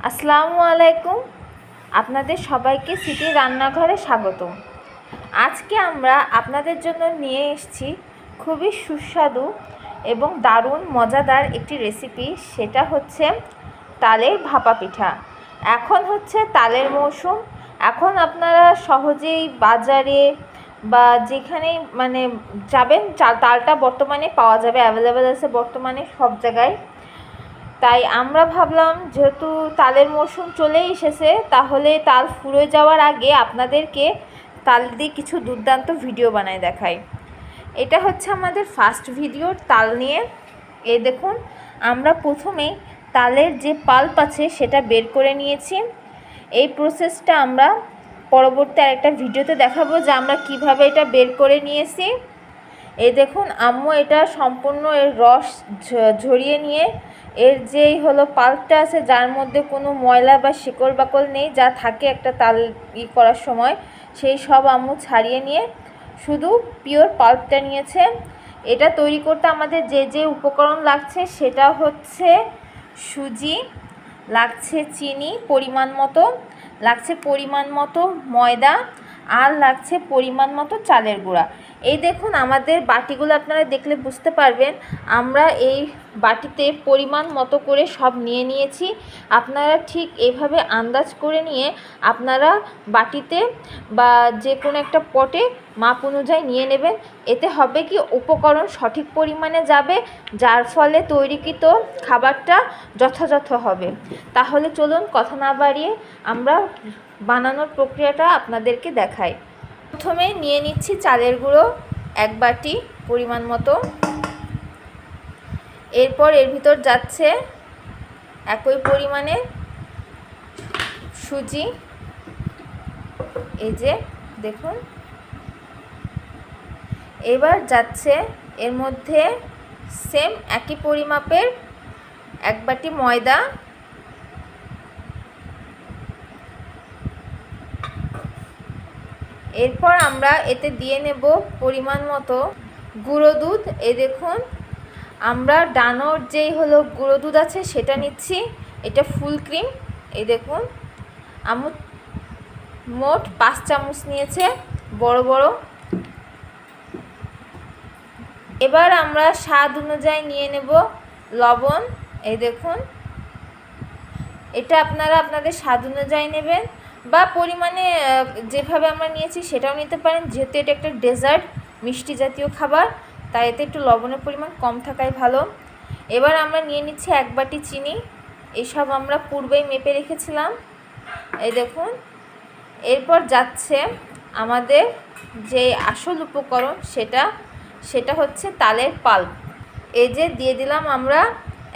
আসসালামু আলাইকুম। আপনাদের সবাইকে সিটি রান্নাঘরে স্বাগতম। আজকে আমরা আপনাদের জন্য নিয়ে এসেছি খুবই সুস্বাদু এবং দারুণ মজাদার একটি রেসিপি। সেটা হচ্ছে তালের ভাপা পিঠা। এখন হচ্ছে তালের মৌসুম। এখন আপনারা সহজেই বাজারে বা যেখানেই যাবেন, তালটা বর্তমানে পাওয়া যাবে, অ্যাভেলেবেল আছে বর্তমানে সব জায়গায়। তাই আমরা ভাবলাম যেহেতু তালের মরশুম চলেই এসেছে, তাহলে তাল ফুরোয় যাওয়ার আগে আপনাদেরকে তাল দিয়ে কিছু দুর্দান্ত ভিডিও বানায় দেখাই। এটা হচ্ছে আমাদের ফার্স্ট ভিডিও তাল নিয়ে। এই দেখুন, আমরা প্রথমেই তালের যে পাল্প আছে সেটা বের করে নিয়েছি। এই প্রসেসটা আমরা পরবর্তী আরেকটা ভিডিওতে দেখাবো যে আমরা কিভাবে এটা বের করে নিয়েছি। এই দেখুন, আম্মু এটা সম্পূর্ণ এর রস ঝরিয়ে নিয়ে এর যেই হলো পাল্পটা আছে, যার মধ্যে কোনো ময়লা বা শিকড় বাকল নেই, যা থাকে একটা তাল করার সময়, সেই সব আম্মু ছাড়িয়ে নিয়ে শুধু পিওর পাল্পটা নিয়েছে। এটা তৈরি করতে আমাদের যে যে উপকরণ লাগছে সেটা হচ্ছে সুজি, লাগছে চিনি পরিমাণ মতো, লাগছে পরিমাণ মতো ময়দা, আর লাগছে পরিমাণ মতো চালের গুঁড়া। এই দেখুন, আমাদের বাটিগুলো আপনারা দেখলে বুঝতে পারবেন আমরা এই বাটিতে পরিমাণ মতো করে সব নিয়ে নিয়েছি। আপনারা ঠিক এইভাবে আন্দাজ করে নিয়ে আপনারা বাটিতে বা যে কোনো একটা পটে মাপ অনুযায়ী নিয়ে নেবেন। এতে হবে কি, উপকরণ সঠিক পরিমাণে যাবে, যার ফলে তৈরিকৃত খাবারটা যথাযথ হবে। তাহলে চলুন কথা না বাড়িয়ে আমরা বানানোর প্রক্রিয়াটা আপনাদেরকে দেখাই। প্রথমে নিয়ে নিচ্ছি চালের গুঁড়ো 1 বাটি পরিমাণ মতো। এরপর এর ভিতর যাচ্ছে একই পরিমাণে সুজি। এই যে দেখুন, এবার যাচ্ছে এর মধ্যে সেম একই পরিমাপের 1 বাটি ময়দা। এরপর আমরা এতে দিয়ে নেব পরিমাণ মতো গুঁড়ো দুধ। এই দেখুন, আমরা ডানোর যেই হলো গুঁড়ো দুধ আছে সেটা নিচ্ছি, এটা ফুল ক্রিম। এই দেখুন, আমি মোট 5 চামচ নিয়েছে বড় বড়। এবার আমরা স্বাদ অনুযায়ী নিয়ে নেব লবণ। এই দেখুন, এটা আপনারা আপনাদের স্বাদ অনুযায়ী নেবেন বা পরিমাণে যেভাবে আমরা নিয়েছি সেটাও নিতে পারেন। যেহেতু এটা একটা ডেজার্ট মিষ্টি জাতীয় খাবার, তাই এতে একটু লবণের পরিমাণ কম থাকাই ভালো। এবার আমরা নিয়ে নিচ্ছি 1 বাটি চিনি। এসব আমরা পূর্বেই মেপে রেখেছিলাম। এই দেখুন, এরপর যাচ্ছে আমাদের যে আসল উপকরণ সেটা হচ্ছে তালের পাল্প। এই যে দিয়ে দিলাম আমরা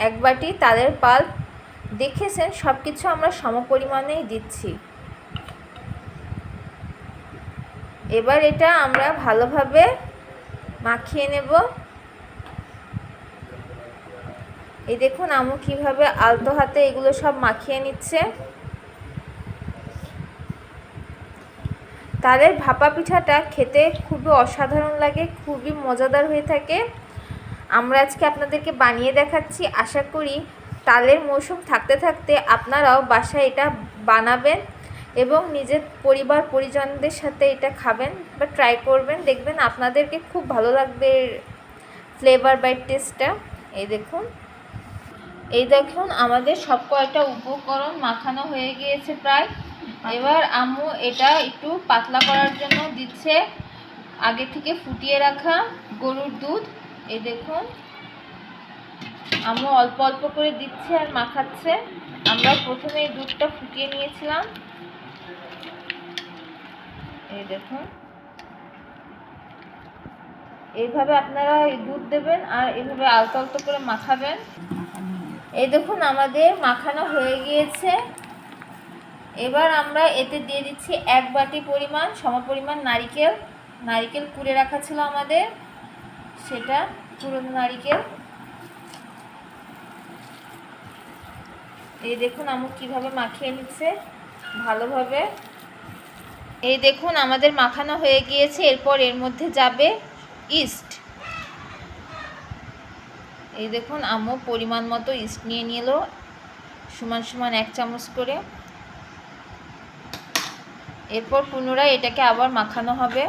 1 বাটি তালের পাল্প। দেখেছেন সব কিছু আমরা সমপরিমাণেই দিচ্ছি। এবার এটা আমরা ভালোভাবে মাখিয়ে নেব। এই দেখুন আম্মু কিভাবে আলতো হাতে এগুলো সব মাখিয়ে নিচ্ছে। তালের ভাপা পিঠাটা খেতে খুবই অসাধারণ লাগে, খুবই মজাদার হয়ে থাকে। আমরা আজকে আপনাদেরকে বানিয়ে দেখাচ্ছি। আশা করি তালের মৌসুম থাকতে থাকতে আপনারাও বাসায় এটা বানাবেন এবং নিজের পরিবার পরিজনদের সাথে এটা খাবেন বা ট্রাই করবেন। দেখবেন আপনাদেরকে খুব ভালো লাগবে ফ্লেভার বাই টেস্টটা। এই দেখুন আমাদের সব কয়টা উপকরণ মাখানো হয়ে গিয়েছে প্রায়। এবার আম্মু এটা একটু পাতলা করার জন্য দিচ্ছে আগে থেকে ফুটিয়ে রাখা গরুর দুধ। এই দেখুন, আম্মু অল্প অল্প করে দিচ্ছে আর মাখাচ্ছে। আমরা প্রথমে এই দুধটা ফুটিয়ে নিয়েছিলাম। এই দেখুন, এইভাবে আপনারা দুধ দেবেন আর এইভাবে আলতো আলতো করে মাখাবেন। এই দেখুন আমাদের মাখানো হয়ে গিয়েছে। এবার আমরা এতে দিয়ে দিচ্ছি 1 বাটি পরিমাণ সমপরিমাণ নারিকেল কুড়ে রাখা ছিল আমাদের, সেটা পুরনো নারিকেল। এই দেখুন আম্মু কিভাবে মাখিয়ে নিচ্ছে ভালোভাবে। এই দেখুন আমাদের মাখানো হয়ে গিয়েছে। এরপর এর মধ্যে যাবে ইস্ট। এই দেখুন আম্মু পরিমাণ মতো ইস্ট নিয়ে নিল। সমান সমান 1 চামচ করে। এরপর পুনরায় এটাকে আবার মাখানো হবে।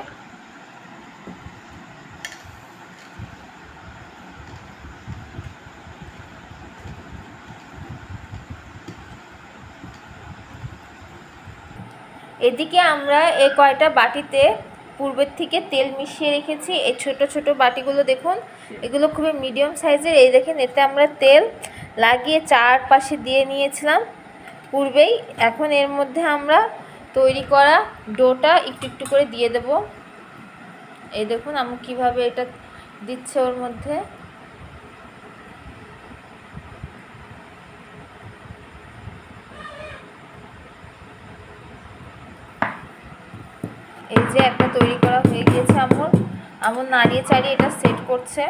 এদিকে আমরা এই কয়টা বাটিতে পূর্বের থেকে তেল মিশিয়ে রেখেছি। এই ছোট ছোট বাটিগুলো দেখুন, এগুলো খুবই মিডিয়াম সাইজের। এই দেখেন, এতে আমরা তেল লাগিয়ে চারপাশে দিয়ে নিয়েছিলাম পূর্বেই। এখন এর মধ্যে আমরা তৈরি করা ডোটা একটু একটু করে দিয়ে দেব। এই দেখুন আমি কিভাবে এটা দিচ্ছে ওর মধ্যে। এই যে একটা তৈরি করা হয়ে গিয়েছে। আমন নাড়িয়ে চাড়িয়ে এটা সেট করছে।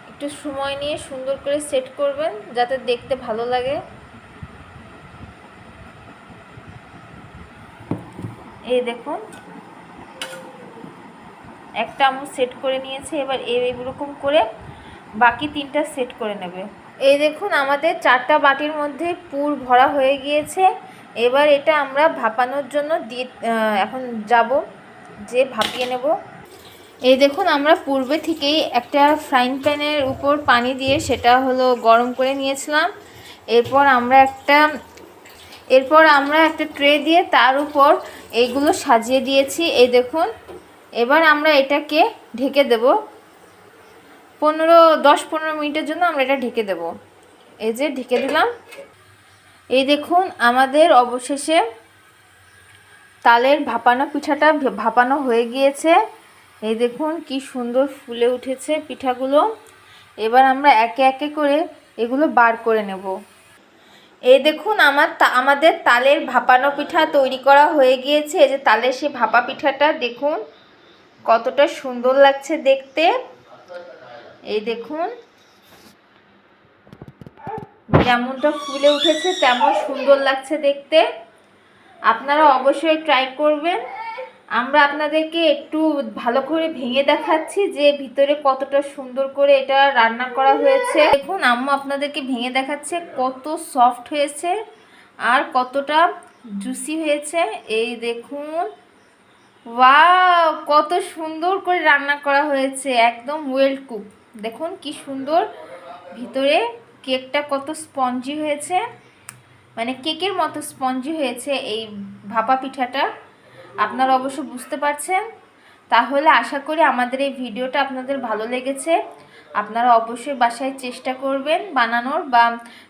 একটু সময় নিয়ে সুন্দর করে সেট করবেন যাতে দেখতে ভালো লাগে। এই দেখুন একটা আমি সেট করে নিয়েছি। এবার এরকম করে বাকি 3টা সেট করে নেবে। এই দেখুন আমাদের 4টা বাটির মধ্যে পুর ভরা হয়ে গিয়েছে। এবার এটা আমরা ভাপানোর জন্য এখন যাব যে ভাপিয়ে নেব। এই দেখুন আমরা পূর্বে থেকেই একটা ফ্রাইং প্যানের উপর পানি দিয়ে সেটা হলো গরম করে নিয়েছিলাম। এরপর আমরা একটা ট্রে দিয়ে তার উপর এইগুলো সাজিয়ে দিয়েছি। এই দেখুন, এবার আমরা এটাকে ঢেকে দেব 10-15 মিনিটের জন্য। আমরা এটা ঢেকে দেব। এই যে ঢেকে দিলাম। এই দেখুন আমাদের অবশেষে তালের ভাপানো পিঠাটা ভাপানো হয়ে গিয়েছে। এই দেখুন কি সুন্দর ফুলে উঠেছে পিঠাগুলো। এবার আমরা একে একে করে এগুলো বার করে নেব। এই দেখুন আমাদের তালের ভাপানো পিঠা তৈরি করা হয়ে গিয়েছে। এই যে তালের সেই ভাপা পিঠাটা দেখুন কতটা সুন্দর লাগছে দেখতে। এই দেখুন যেমনটা ফুলে উঠেছে তেমন সুন্দর লাগছে দেখতে। আপনারা অবশ্যই ট্রাই করবেন। আমরা আপনাদেরকে একটু ভালো করে ভেঙে দেখাচ্ছি যে ভিতরে কতটা সুন্দর করে এটা রান্না করা হয়েছে। দেখুন আম্মু আপনাদেরকে ভেঙে দেখাচ্ছে কত সফট হয়েছে আর কতটা জুসি হয়েছে। এই দেখুন, ওয়াও কত সুন্দর করে রান্না করা হয়েছে, একদম ওয়েল কুক। দেখুন কি সুন্দর ভিতরে কেকটা কত স্পঞ্জি হয়েছে, মানে কেকের মতো স্পঞ্জি হয়েছে এই ভাপা পিঠাটা। আপনারা অবশ্য বুঝতে পারছেন। তাহলে আশা করি আমাদের এই ভিডিওটা আপনাদের ভালো লেগেছে। আপনারা অবশ্যই বাসায় চেষ্টা করবেন বানানোর, বা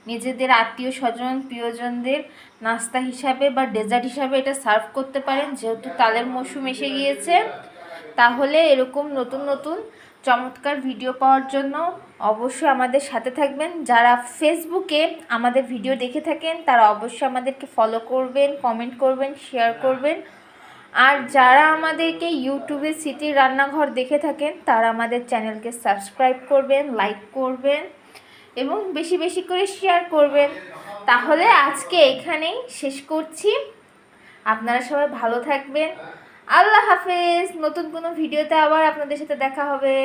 নিজেদের আত্মীয় স্বজন প্রিয়জনদের নাস্তা হিসাবে বা ডেজার্ট হিসাবে এটা সার্ভ করতে পারেন। যেহেতু তালের মৌসুম এসে গিয়েছে, তাহলে এরকম নতুন নতুন চমৎকার ভিডিও পাওয়ার জন্য অবশ্যই আমাদের সাথে থাকবেন। যারা ফেসবুকে আমাদের ভিডিও দেখে থাকেন তারা অবশ্যই আমাদেরকে ফলো করবেন, কমেন্ট করবেন, শেয়ার করবেন। আর যারা আমাদেরকে ইউটিউবে সিটির রান্নাঘর দেখে থাকেন তারা আমাদের চ্যানেলকে সাবস্ক্রাইব করবেন, লাইক করবেন এবং বেশি বেশি করে শেয়ার করবেন। তাহলে আজকে এখানেই শেষ করছি। আপনারা সবাই ভালো থাকবেন। আল্লাহ হাফেজ। নতুন কোনো ভিডিওতে আবার আপনাদের সাথে দেখা হবে।